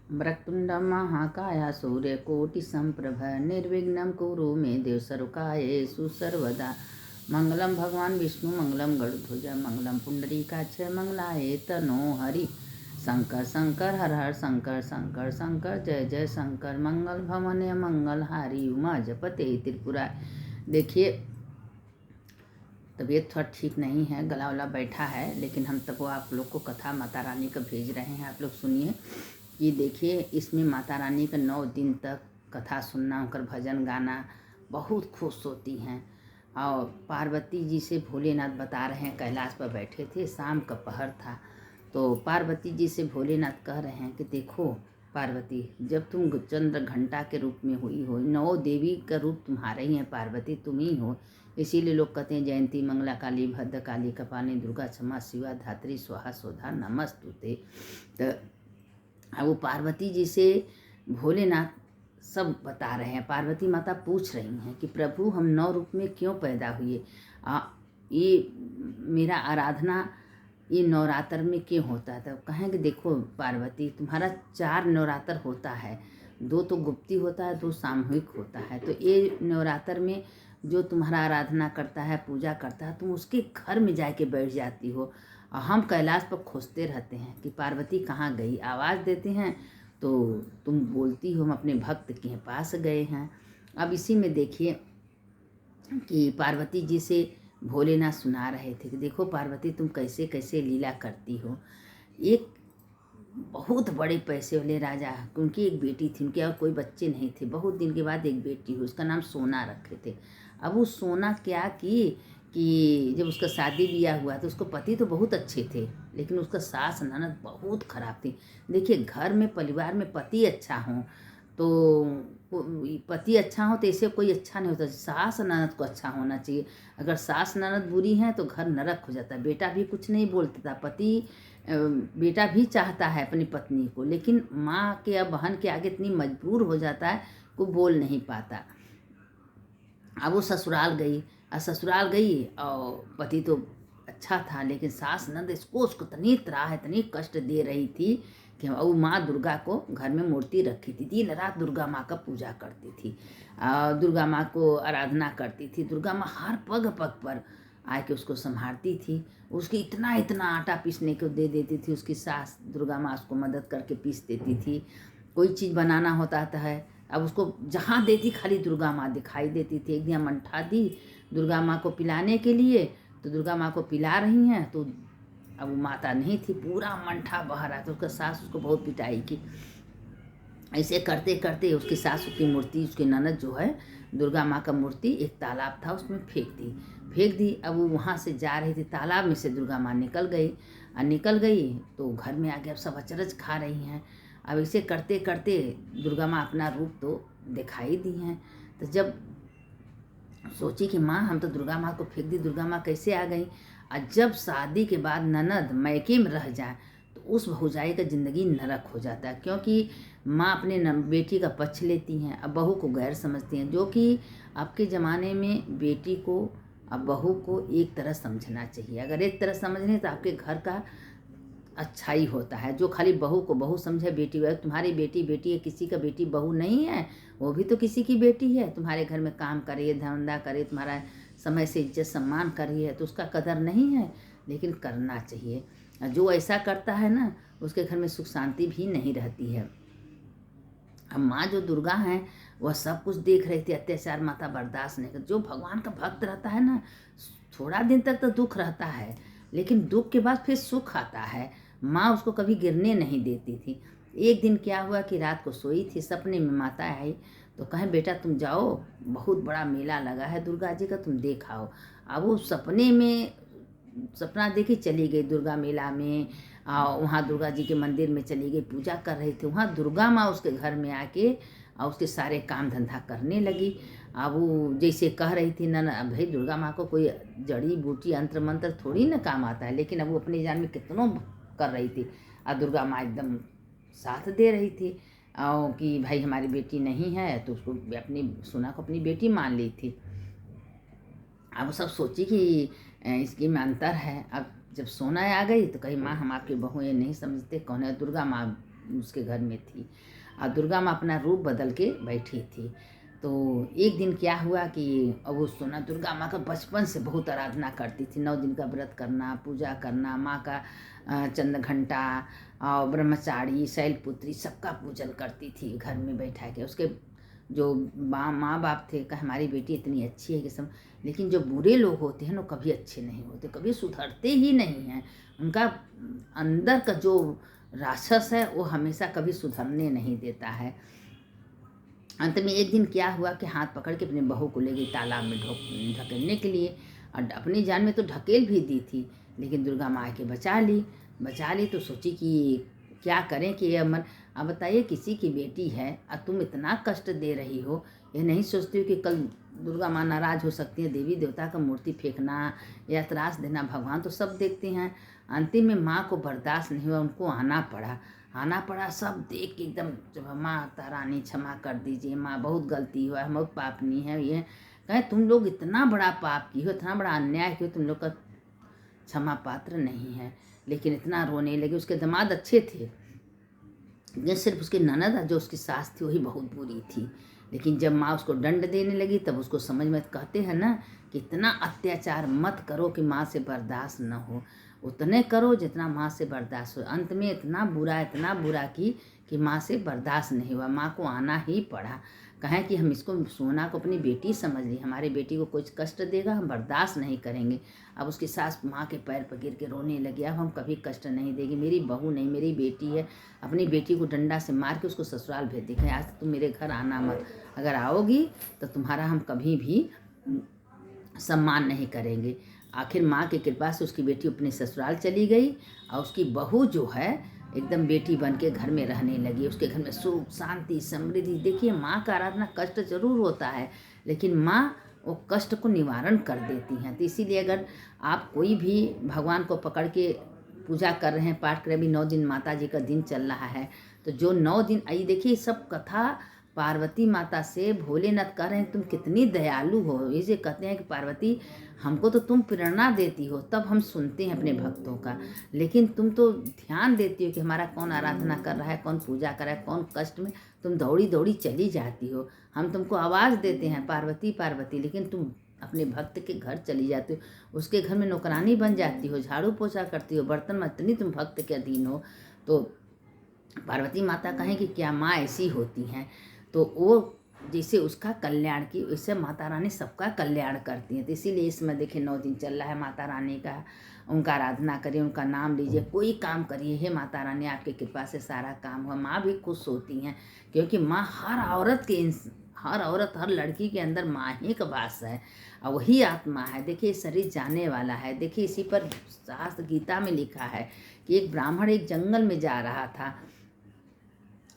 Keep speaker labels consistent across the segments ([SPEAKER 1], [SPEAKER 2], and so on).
[SPEAKER 1] वक्रतुण्डं महाकाय सूर्यकोटिसम्प्रभ निर्विघ्नं कुरु मे देव सर्वकार्येषु सर्वदा। मंगलम भगवान विष्णु मंगलम गरुड़ध्वज मंगलम पुंडरीकाक्ष मंगलाय तनो हरि। शंकर शंकर हर हर शंकर शंकर शंकर जय जय शंकर। मंगल भवन मंगल हारी उमा जपते त्रिपुरा। देखिए तबीयत थोड़ा ठीक नहीं है, गला वाला बैठा है, लेकिन हम तब आप लोग को कथा माता रानी का भेज रहे हैं। आप लोग सुनिए कि देखिए इसमें माता रानी का 9 दिन तक कथा सुनना, उनका भजन गाना, बहुत खुश होती हैं। और पार्वती जी से भोलेनाथ बता रहे हैं, कैलाश पर बैठे थे, शाम का पहर था, तो पार्वती जी से भोलेनाथ कह रहे हैं कि देखो पार्वती, जब तुम चंद्र घंटा के रूप में हुई हो, 9 देवी का रूप तुम्हारे ही है पार्वती, तुम ही हो। इसीलिए लोग कहते हैं जयंती मंगला काली भद्र काली कपाली दुर्गा क्षमा शिवा धात्री स्वाहा स्वधा नमस्तुते। तो अब वो पार्वती जी से भोलेनाथ सब बता रहे हैं। पार्वती माता पूछ रही हैं कि प्रभु हम 9 रूप में क्यों पैदा हुए, ये मेरा आराधना ये नवरात्र में क्यों होता है। तो कहेंगे देखो पार्वती, तुम्हारा 4 नवरात्र होता है, 2 तो गुप्ती होता है, 2 सामूहिक होता है। तो ये नवरात्र में जो तुम्हारा आराधना करता है, पूजा करता है, तुम उसके घर में जाके बैठ जाती हो। और हम कैलाश पर खोजते रहते हैं कि पार्वती कहाँ गई, आवाज़ देते हैं तो तुम बोलती हो हम अपने भक्त के पास गए हैं। अब इसी में देखिए कि पार्वती जी से भोलेनाथ सुना रहे थे कि देखो पार्वती तुम कैसे कैसे लीला करती हो। एक बहुत बड़े पैसे वाले राजा, उनकी एक बेटी थी, उनके और कोई बच्चे नहीं थे, बहुत दिन के बाद एक बेटी हुई, उसका नाम सोना रखे थे। अब वो सोना क्या कि जब उसका शादी ब्याह हुआ तो उसको पति तो बहुत अच्छे थे, लेकिन उसका सास ननद बहुत खराब थी। देखिए घर में परिवार में पति अच्छा हो तो पति अच्छा हो तो ऐसे कोई अच्छा नहीं होता, सास ननद को अच्छा होना चाहिए। अगर सास ननद बुरी है तो घर नरक हो जाता है। बेटा भी कुछ नहीं बोलता था, बेटा भी चाहता है अपनी पत्नी को, लेकिन माँ के या बहन के आगे इतनी मजबूर हो जाता है को बोल नहीं पाता। अब वो ससुराल गई, ससुराल गई और पति तो अच्छा था, लेकिन सास नंद उसको इतनी त्राह इतनी कष्ट दे रही थी कि वो माँ दुर्गा को घर में मूर्ति रखी थी, दिन रात दुर्गा माँ का पूजा करती थी, दुर्गा माँ को आराधना करती थी। दुर्गा माँ हर पग पग पर आके उसको संभालती थी, उसकी इतना इतना आटा पीसने को दे देती थी, उसकी सास दुर्गा माँ उसको मदद करके पीस देती थी। कोई चीज़ बनाना होता है, अब उसको जहाँ देती खाली दुर्गा माँ दिखाई देती थी। एक दिन मंठा दी दुर्गा माँ को पिलाने के लिए, तो दुर्गा माँ को पिला रही हैं तो अब वो माता नहीं थी, पूरा मंठा बह रहा था। उसका सास उसको बहुत पिटाई की। ऐसे करते करते उसकी सास की मूर्ति, उसकी ननद जो है दुर्गा माँ का मूर्ति एक तालाब था उसमें फेंक दी। अब वो वहाँ से जा रही थी, तालाब में से दुर्गा माँ निकल गई तो घर में आके अब सब अचरज खा रही हैं। अब इसे करते करते दुर्गा माँ अपना रूप तो दिखाई दी हैं। तो जब सोची कि माँ हम तो दुर्गा माँ को फेंक दी, दुर्गा माँ कैसे आ गई। और जब शादी के बाद ननद मैके में रह जाए तो उस भौजाई का ज़िंदगी नरक हो जाता है, क्योंकि माँ अपने बेटी का पक्ष लेती हैं, अब बहू को गैर समझती हैं, जो कि आपके ज़माने में बेटी को अब बहू को एक तरह समझना चाहिए। अगर एक तरह समझ लें तो आपके घर का अच्छा ही होता है। जो खाली बहू को बहू समझे, बेटी वह तुम्हारी बेटी है, किसी का बेटी बहू नहीं है, वो भी तो किसी की बेटी है। तुम्हारे घर में काम करे, धंधा करे, तुम्हारा समय से इज्जत सम्मान कर रही है तो उसका कदर नहीं है, लेकिन करना चाहिए। जो ऐसा करता है ना उसके घर में सुख शांति भी नहीं रहती है। अब माँ जो दुर्गा हैं वह सब कुछ देख रही थी, अत्याचार माता बर्दाश्त नहीं कर। जो भगवान का भक्त रहता है ना, थोड़ा दिन तक तो दुख रहता है, लेकिन दुख के बाद फिर सुख आता है। माँ उसको कभी गिरने नहीं देती थी। एक दिन क्या हुआ कि रात को सोई थी, सपने में माता आई तो कहें बेटा तुम जाओ, बहुत बड़ा मेला लगा है दुर्गा जी का, तुम देख आओ। अब वो सपने में सपना देखी चली गई दुर्गा मेला में, वहाँ दुर्गा जी के मंदिर में चली गई, पूजा कर रही थी। वहाँ दुर्गा माँ उसके घर में आके और उसके सारे काम धंधा करने लगी। अब वो जैसे कह रही थी ना भाई दुर्गा माँ को कोई जड़ी बूटी अंतर मंत्र थोड़ी ना काम आता है, लेकिन अब वो अपनी जान में कितनों कर रही थी। और दुर्गा माँ एकदम साथ दे रही थी और कि भाई हमारी बेटी नहीं है, तो उसको अपनी सोना को अपनी बेटी मान ली थी। अब सब सोची कि इसकी में अंतर है। अब जब सोना आ गई तो कही माँ हम आपकी बहू ये नहीं समझते कौन है। दुर्गा माँ उसके घर में थी और दुर्गा माँ अपना रूप बदल के बैठी थी। तो एक दिन क्या हुआ कि अब वो सोना दुर्गा माँ का बचपन से बहुत आराधना करती थी, 9 दिन का व्रत करना, पूजा करना, माँ का चंद्र घंटा और ब्रह्मचारी शैलपुत्री सबका पूजन करती थी घर में बैठा के। उसके जो माँ बाप थे कहा हमारी बेटी इतनी अच्छी है कि सब, लेकिन जो बुरे लोग होते हैं वो कभी अच्छे नहीं होते, कभी सुधरते ही नहीं हैं। उनका अंदर का जो राक्षस है वो हमेशा कभी सुधरने नहीं देता है। अंत में एक दिन क्या हुआ कि हाथ पकड़ के अपने बहू को ले गई तालाब में ढकेलने के लिए, और अपनी जान में तो ढकेल भी दी थी, लेकिन दुर्गा माँ के बचा ली। तो सोची कि क्या करें कि ये अमर, अब बताइए किसी की बेटी है और तुम इतना कष्ट दे रही हो, ये नहीं सोचती हो कि कल दुर्गा माँ नाराज़ हो सकती है, देवी देवता का मूर्ति फेंकना या त्रास देना भगवान तो सब देखते हैं। अंतिम में माँ को बर्दाश्त नहीं हुआ, उनको आना पड़ा। सब देख के एकदम जब माता रानी क्षमा कर दीजिए, माँ बहुत गलती हुआ है, बहुत पापनी है ये। कहे तुम लोग इतना बड़ा पाप की हो, इतना बड़ा अन्याय की हो, तुम लोग का क्षमा पात्र नहीं है। लेकिन इतना रोने लगे। उसके दामाद अच्छे थे, ये सिर्फ उसकी ननद जो उसकी सास थी वही बहुत बुरी थी। लेकिन जब माँ उसको दंड देने लगी तब उसको समझ में, कहते हैं ना कि इतना अत्याचार मत करो कि माँ से बर्दाश्त न हो, उतने करो जितना माँ से बर्दाश्त हो। अंत में इतना बुरा कि माँ से बर्दाश्त नहीं हुआ, माँ को आना ही पड़ा। कहें कि हम इसको सोना को अपनी बेटी समझ ली, हमारी बेटी को कुछ कष्ट देगा हम बर्दाश्त नहीं करेंगे। अब उसकी सास माँ के पैर पर गिर के रोने लगी, अब हम कभी कष्ट नहीं देगी, मेरी बहू नहीं मेरी बेटी है। अपनी बेटी को डंडा से मार के उसको ससुराल भेज दी, आज तुम मेरे घर आना मत, अगर आओगी तो तुम्हारा हम कभी भी सम्मान नहीं करेंगे। आखिर माँ की कृपा से उसकी बेटी अपने ससुराल चली गई और उसकी बहू जो है एकदम बेटी बन के घर में रहने लगी। उसके घर में सुख शांति समृद्धि। देखिए माँ का आराधना कष्ट जरूर होता है, लेकिन माँ वो कष्ट को निवारण कर देती हैं। तो इसीलिए अगर आप कोई भी भगवान को पकड़ के पूजा कर रहे हैं, पाठ कर रहे हैं, अभी 9 दिन माता जी का दिन चल रहा है, तो जो 9 दिन आई देखिए सब कथा पार्वती माता से भोलेनाथ कह रहे हैं तुम कितनी दयालु हो। इसे कहते हैं कि पार्वती हमको तो तुम प्रेरणा देती हो, तब हम सुनते हैं अपने भक्तों का, लेकिन तुम तो ध्यान देती हो कि हमारा कौन आराधना कर रहा है, कौन पूजा कर रहा है, कौन कष्ट में, तुम दौड़ी दौड़ी चली जाती हो। हम तुमको आवाज़ देते हैं पार्वती पार्वती, लेकिन तुम अपने भक्त के घर चली जाती हो, उसके घर में नौकरानी बन जाती हो, झाड़ू पोछा करती हो, बर्तन में इतनी तुम भक्त के अधीन हो। तो पार्वती माता कहें कि क्या माँ ऐसी होती हैं, तो वो जैसे उसका कल्याण की वैसे माता रानी सबका कल्याण करती हैं। तो इसीलिए इसमें देखिए 9 दिन चल रहा है माता रानी का, उनका आराधना करिए, उनका नाम लीजिए, कोई काम करिए, हे माता रानी आपकी कृपा से सारा काम हुआ। माँ भी खुश होती हैं, क्योंकि माँ हर औरत हर लड़की के अंदर माँ ही का वास है और वही आत्मा है। देखिए शरीर जाने वाला है। देखिए इसी पर शास्त्र गीता में लिखा है कि एक ब्राह्मण एक जंगल में जा रहा था,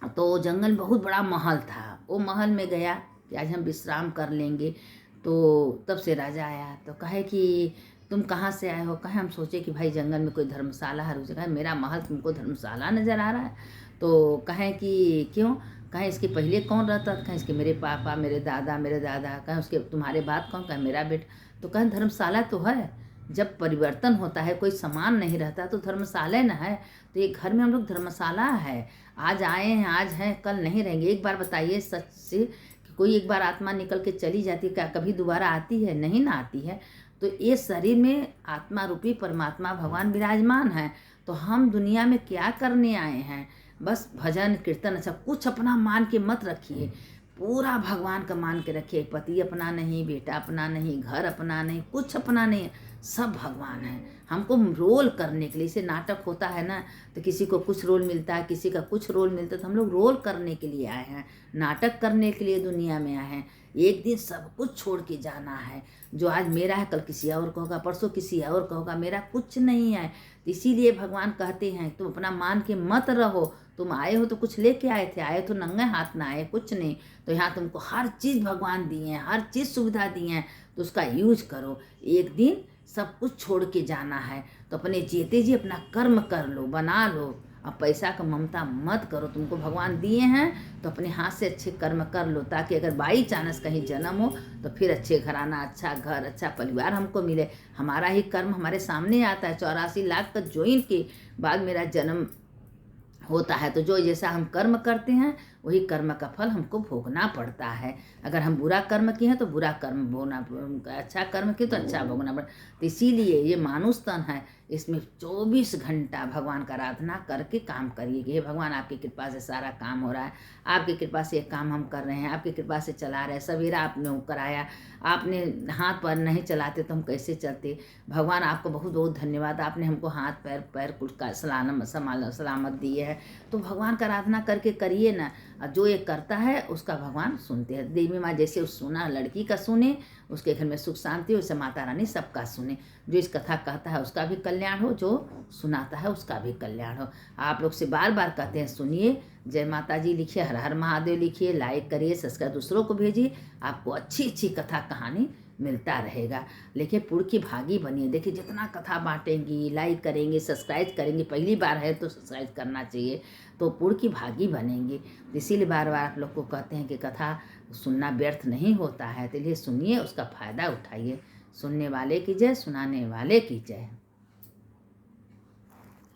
[SPEAKER 1] तो जंगल बहुत बड़ा महल था। वो महल में गया कि आज हम विश्राम कर लेंगे। तो तब से राजा आया तो कहे कि तुम कहाँ से आए हो। कहे हम सोचे कि भाई जंगल में कोई धर्मशाला है, रुचि कहे मेरा महल तुमको धर्मशाला नज़र आ रहा है। तो कहे कि क्यों। कहे इसके पहले कौन रहता था। कहे इसके मेरे पापा मेरे दादा कहे उसके तुम्हारे बाद कौन। कहे मेरा बेटा। तो कहे धर्मशाला तो है, जब परिवर्तन होता है कोई समान नहीं रहता तो धर्मशाला न है। तो ये घर में हम लोग धर्मशाला है, आज आए हैं आज हैं कल नहीं रहेंगे। एक बार बताइए सच से कि कोई एक बार आत्मा निकल के चली जाती है, क्या कभी दोबारा आती है? नहीं ना आती है। तो ये शरीर में आत्मा रूपी परमात्मा भगवान विराजमान है। तो हम दुनिया में क्या करने आए हैं? बस भजन कीर्तन। अच्छा कुछ अपना मान के मत रखिए, पूरा भगवान का मान के रखिए। पति अपना नहीं, बेटा अपना नहीं, घर अपना नहीं, कुछ अपना नहीं, सब भगवान है। हमको रोल करने के लिए, इसे नाटक होता है ना, तो किसी को कुछ रोल मिलता है, किसी का कुछ रोल मिलता है, तो हम लोग रोल करने के लिए आए हैं, नाटक करने के लिए दुनिया में आए हैं। एक दिन सब कुछ छोड़ के जाना है। जो आज मेरा है कल किसी और का होगा, परसों किसी और का होगा, मेरा कुछ नहीं है। इसीलिए भगवान कहते हैं तुम अपना मान के मत रहो। तुम आए हो तो कुछ लेके आए थे, आए तो नंगे हाथ ना आए, कुछ नहीं। तो यहाँ तुमको हर चीज़ भगवान दिए हैं, हर चीज़ सुविधा दी हैं, तो उसका यूज करो। एक दिन सब कुछ छोड़ के जाना है, तो अपने जीते जी अपना कर्म कर लो, बना लो। अब पैसा का ममता मत करो, तुमको भगवान दिए हैं तो अपने हाथ से अच्छे कर्म कर लो, ताकि अगर बाई चांस कहीं जन्म हो तो फिर अच्छे घराना, अच्छा घर, अच्छा परिवार हमको मिले। हमारा ही कर्म हमारे सामने आता है। 84 लाख का ज्वाइन के बाद मेरा जन्म होता है। तो जो जैसा हम कर्म करते हैं वही कर्म का फल हमको भोगना पड़ता है। अगर हम बुरा कर्म किए हैं तो बुरा कर्म भोगना, अच्छा कर्म किए तो अच्छा भोगना पड़ता। तो इसीलिए ये मानुष तन है, इसमें 24 घंटा भगवान का आराधना करके काम करिए कि हे भगवान आपकी कृपा से सारा काम हो रहा है, आपकी कृपा से ये काम हम कर रहे हैं, आपकी कृपा से चला रहे हैं। सवेरा आपने वो कराया, आपने हाथ पैर नहीं चलाते तो हम कैसे चलते। भगवान आपको बहुत बहुत धन्यवाद, आपने हमको हाथ पैर पैर कुछ का सलामत दी है। तो भगवान का आराधना करके करिए ना, जो ये करता है उसका भगवान सुनते हैं। देवी माँ जैसे उस सुना लड़की का सुने, उसके घर में सुख शांति हो, वैसे माता रानी सबका सुने। जो इस कथा कहता है उसका भी कल्याण हो, जो सुनाता है उसका भी कल्याण हो। आप लोग से बार बार कहते हैं सुनिए, जय माता जी लिखिए, हर हर महादेव लिखिए, लाइक करिए, सब्सक्राइब दूसरों को भेजिए, आपको अच्छी अच्छी कथा कहानी मिलता रहेगा। लेकिन पुण्य की भागी बनिए। देखिए जितना कथा बांटेंगी, लाइक करेंगे, सब्सक्राइब करेंगे, पहली बार है तो सब्सक्राइब करना चाहिए, तो पुण्य की भागी बनेंगे। इसीलिए बार बार आप लोग को कहते हैं कि कथा सुनना व्यर्थ नहीं होता है, तो इसलिए सुनिए, उसका फ़ायदा उठाइए। सुनने वाले की जय, सुनाने वाले की जय।